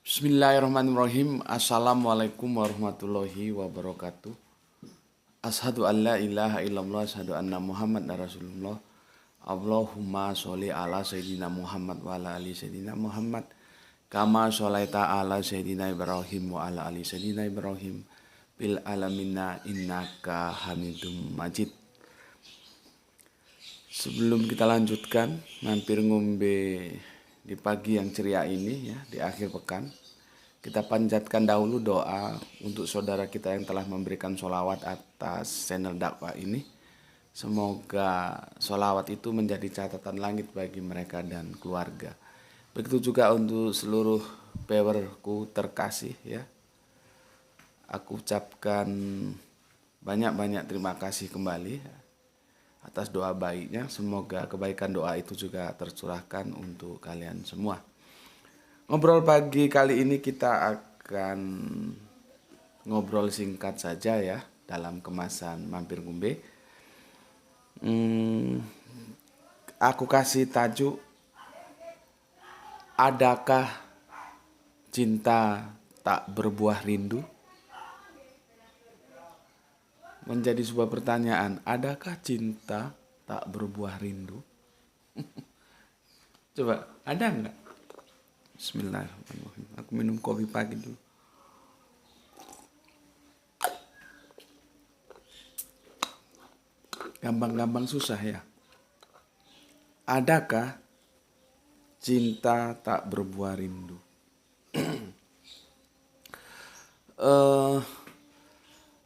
Bismillahirrahmanirrahim. Assalamualaikum warahmatullahi wabarakatuh. Asyhadu an la ilaha illallah, asyhadu anna Muhammad Rasulullah. Allahumma sholli ala sayyidina Muhammad wa ala ali sayyidina Muhammad. Kama sholaita ala sayyidina Ibrahim wa ala ali sayyidina Ibrahim. Bil alamina innaka hamidum majid. Sebelum kita lanjutkan, mampir ngombe di pagi yang ceria ini ya, di akhir pekan. Kita panjatkan dahulu doa untuk saudara kita yang telah memberikan sholawat atas channel dakwah ini. Semoga sholawat itu menjadi catatan langit bagi mereka dan keluarga. Begitu juga untuk seluruh viewerku terkasih ya. Aku ucapkan banyak-banyak terima kasih kembali atas doa baiknya. Semoga kebaikan doa itu juga tercurahkan untuk kalian semua. Ngobrol pagi kali ini kita akan ngobrol singkat saja ya dalam kemasan mampir ngombe. Aku kasih tajuk, adakah cinta tak berbuah rindu? Menjadi sebuah pertanyaan, adakah cinta tak berbuah rindu? Coba, ada nggak? Bismillahirrahmanirrahim. Aku minum kopi pagi dulu. Gampang-gampang susah ya. Adakah cinta tak berbuah rindu?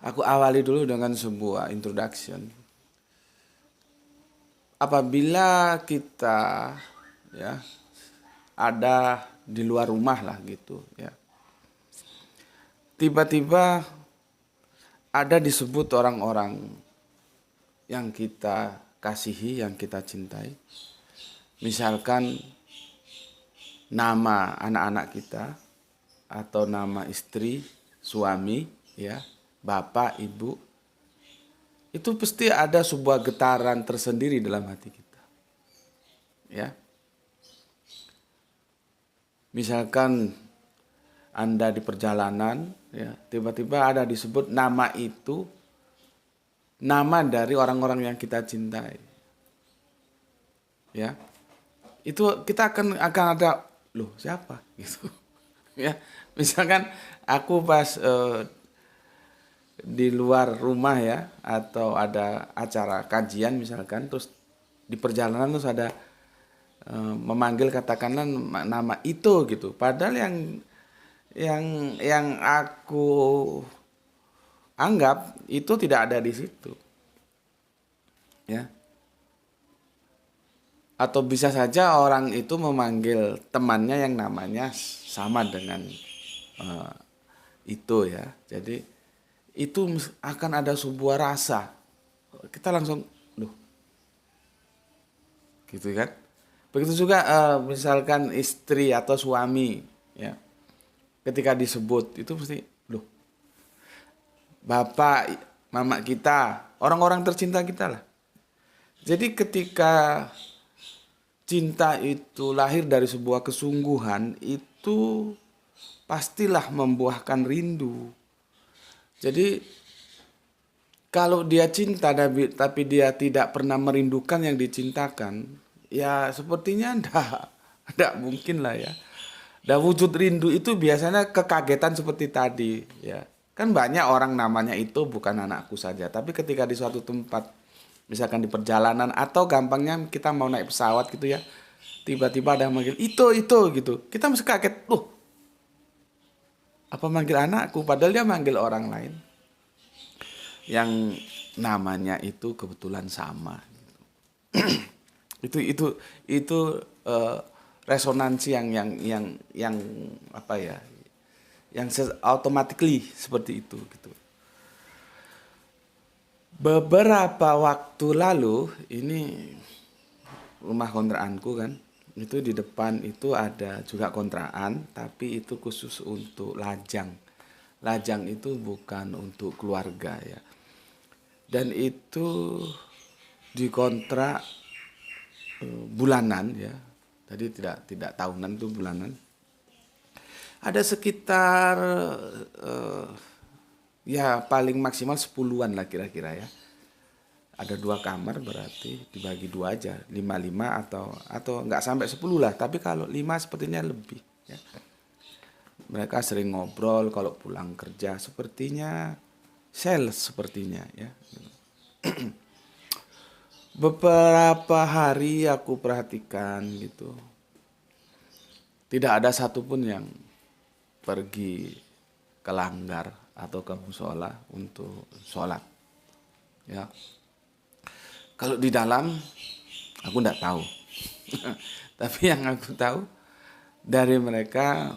Aku awali dulu dengan sebuah introduction. Apabila kita ya ada di luar rumah lah gitu ya, tiba-tiba ada disebut orang-orang yang kita kasihi, yang kita cintai. Misalkan nama anak-anak kita atau nama istri, suami ya, bapak, ibu. Itu pasti ada sebuah getaran tersendiri dalam hati kita. Ya. Misalkan Anda di perjalanan, ya, tiba-tiba ada disebut nama itu, nama dari orang-orang yang kita cintai. Ya, itu kita akan ada, loh siapa? Gitu. Ya, misalkan aku pas di luar rumah ya, atau ada acara kajian misalkan, terus di perjalanan terus ada memanggil katakanlah nama itu gitu, padahal yang aku anggap itu tidak ada di situ ya. Atau bisa saja orang itu memanggil temannya yang namanya sama dengan itu ya. Jadi itu akan ada sebuah rasa, kita langsung loh gitu kan. Begitu juga misalkan istri atau suami ya, ketika disebut itu pasti loh, bapak, mama kita, orang-orang tercinta kita lah. Jadi ketika cinta itu lahir dari sebuah kesungguhan, itu pastilah membuahkan rindu. Jadi kalau dia cinta tapi dia tidak pernah merindukan yang dicintakan, ya sepertinya enggak mungkin lah ya. Dan wujud rindu itu biasanya kekagetan seperti tadi ya. Kan banyak orang namanya itu bukan anakku saja, tapi ketika di suatu tempat, misalkan di perjalanan atau gampangnya kita mau naik pesawat gitu ya, tiba-tiba ada yang manggil itu gitu. Kita mesti kaget, loh, apa manggil anakku? Padahal dia manggil orang lain yang namanya itu kebetulan sama. itu resonansi yang apa ya, yang automatically seperti itu gitu. Beberapa waktu lalu ini rumah kontrakanku kan, itu di depan itu ada juga kontrakan, tapi itu khusus untuk lajang. Lajang itu bukan untuk keluarga ya. Dan itu dikontrak bulanan ya. Tadi tidak tahunan, itu bulanan. Ada sekitar ya paling maksimal 10-an lah kira-kira ya. Ada 2 kamar berarti dibagi 2 aja, 5-5 atau nggak sampai 10 lah, tapi kalau 5 sepertinya lebih ya. Mereka sering ngobrol kalau pulang kerja, sepertinya sales sepertinya ya. Beberapa hari aku perhatikan gitu, tidak ada satupun yang pergi ke langgar atau ke musola untuk sholat ya. Kalau di dalam aku enggak tahu. Tapi yang aku tahu dari mereka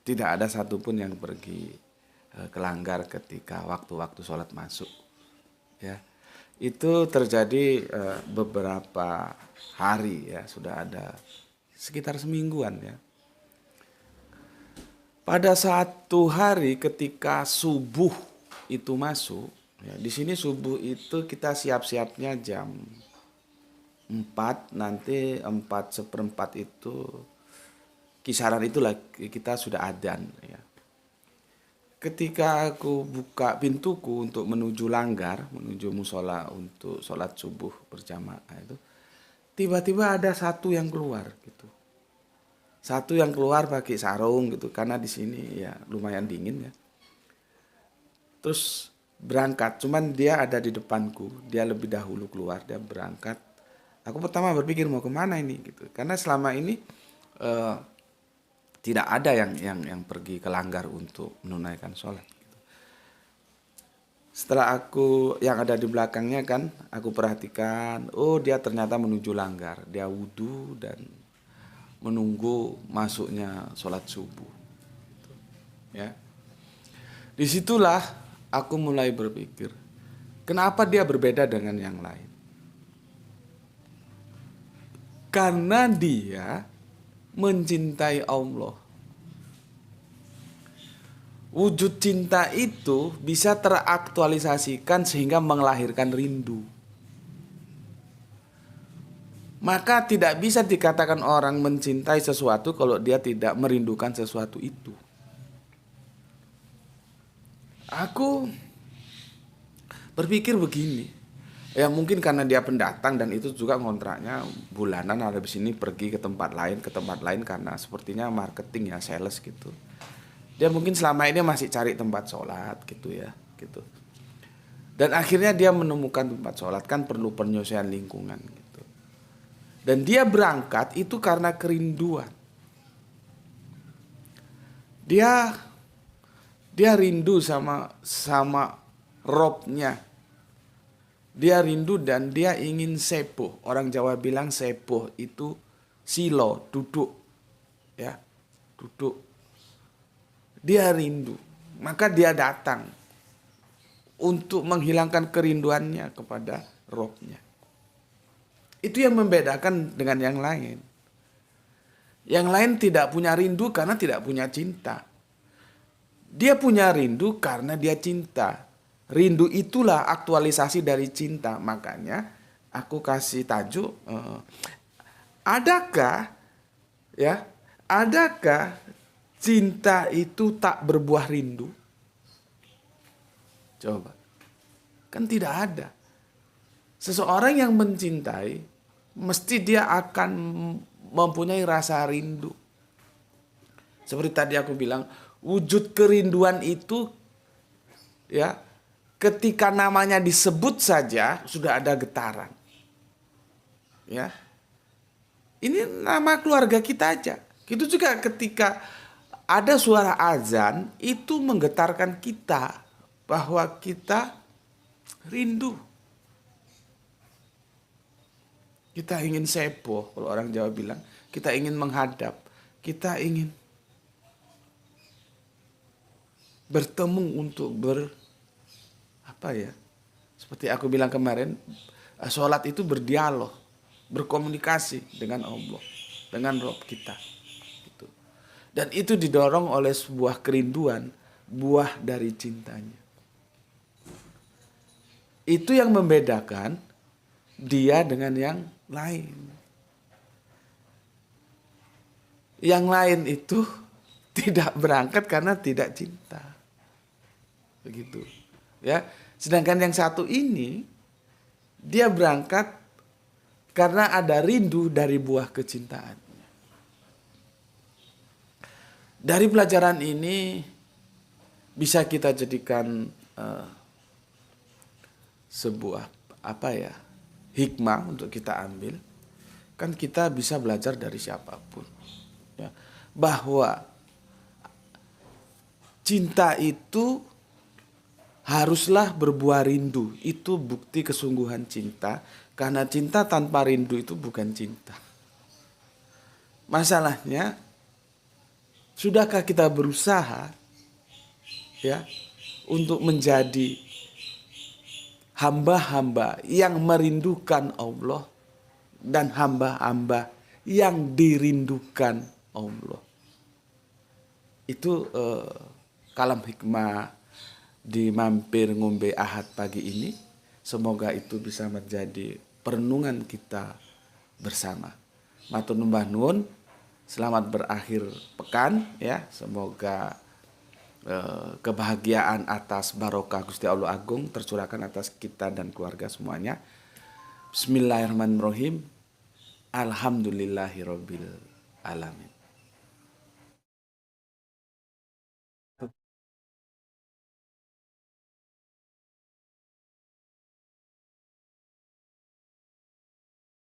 tidak ada satupun yang pergi ke langgar ketika waktu-waktu sholat masuk. Ya, itu terjadi beberapa hari ya, sudah ada sekitar semingguan ya. Pada satu hari ketika subuh itu masuk, ya, di sini subuh itu kita siap-siapnya jam 4, nanti 4:15 itu kisaran itulah kita sudah adzan ya. Ketika aku buka pintuku untuk menuju langgar, menuju musola untuk sholat subuh berjamaah itu, tiba-tiba ada satu yang keluar gitu. Satu yang keluar pakai sarung gitu, karena di sini ya lumayan dingin ya. Terus berangkat, cuman dia ada di depanku, dia lebih dahulu keluar, dia berangkat. Aku pertama berpikir mau kemana ini gitu, karena selama ini tidak ada yang pergi ke langgar untuk menunaikan sholat. Gitu. Setelah aku yang ada di belakangnya kan, aku perhatikan, oh dia ternyata menuju langgar, dia wudhu dan menunggu masuknya sholat subuh. Gitu. Ya, disitulah aku mulai berpikir, kenapa dia berbeda dengan yang lain? Karena dia mencintai Allah. Wujud cinta itu bisa teraktualisasikan sehingga melahirkan rindu. Maka tidak bisa dikatakan orang mencintai sesuatu kalau dia tidak merindukan sesuatu itu. Aku berpikir begini. Ya mungkin karena dia pendatang dan itu juga kontraknya bulanan, habis ini pergi ke tempat lain karena sepertinya marketing ya, sales gitu. Dia mungkin selama ini masih cari tempat sholat gitu ya, gitu. Dan akhirnya dia menemukan tempat sholat, kan perlu penyesuaian lingkungan gitu. Dan dia berangkat itu karena kerinduan. Dia rindu sama robnya. Dia rindu dan dia ingin sepuh. Orang Jawa bilang sepuh itu silo, duduk. Ya, duduk. Dia rindu. Maka dia datang untuk menghilangkan kerinduannya kepada robnya. Itu yang membedakan dengan yang lain. Yang lain tidak punya rindu karena tidak punya cinta. Dia punya rindu karena dia cinta. Rindu itulah aktualisasi dari cinta. Makanya aku kasih tajuk, adakah cinta itu tak berbuah rindu? Coba. Kan tidak ada. Seseorang yang mencintai mesti dia akan mempunyai rasa rindu. Seperti tadi aku bilang, wujud kerinduan itu ya, ketika namanya disebut saja sudah ada getaran. Ya. Ini nama keluarga kita aja. Itu juga ketika ada suara azan itu menggetarkan kita bahwa kita rindu. Kita ingin sepoh, kalau orang Jawa bilang, kita ingin menghadap, kita ingin bertemu untuk seperti aku bilang kemarin, sholat itu berdialog, berkomunikasi dengan Allah, dengan Rob kita. Gitu. Dan itu didorong oleh sebuah kerinduan, buah dari cintanya. Itu yang membedakan dia dengan yang lain. Yang lain itu tidak berangkat karena tidak cinta. Begitu. Ya. Sedangkan yang satu ini dia berangkat karena ada rindu dari buah kecintaan. Dari pelajaran ini bisa kita jadikan sebuah hikmah untuk kita ambil. Kan kita bisa belajar dari siapapun, ya, bahwa cinta itu haruslah berbuah rindu. Itu bukti kesungguhan cinta. Karena cinta tanpa rindu itu bukan cinta. Masalahnya, sudahkah kita berusaha, ya, untuk menjadi hamba-hamba yang merindukan Allah dan hamba-hamba yang dirindukan Allah. Itu kalam hikmah di Mampir Ngombe Ahad pagi ini. Semoga itu bisa menjadi perenungan kita bersama. Matur numbah nuwun, selamat berakhir pekan ya. Semoga kebahagiaan atas barokah Gusti Allah Agung tercurahkan atas kita dan keluarga semuanya. Bismillahirrahmanirrahim. Alhamdulillahirabbil alamin.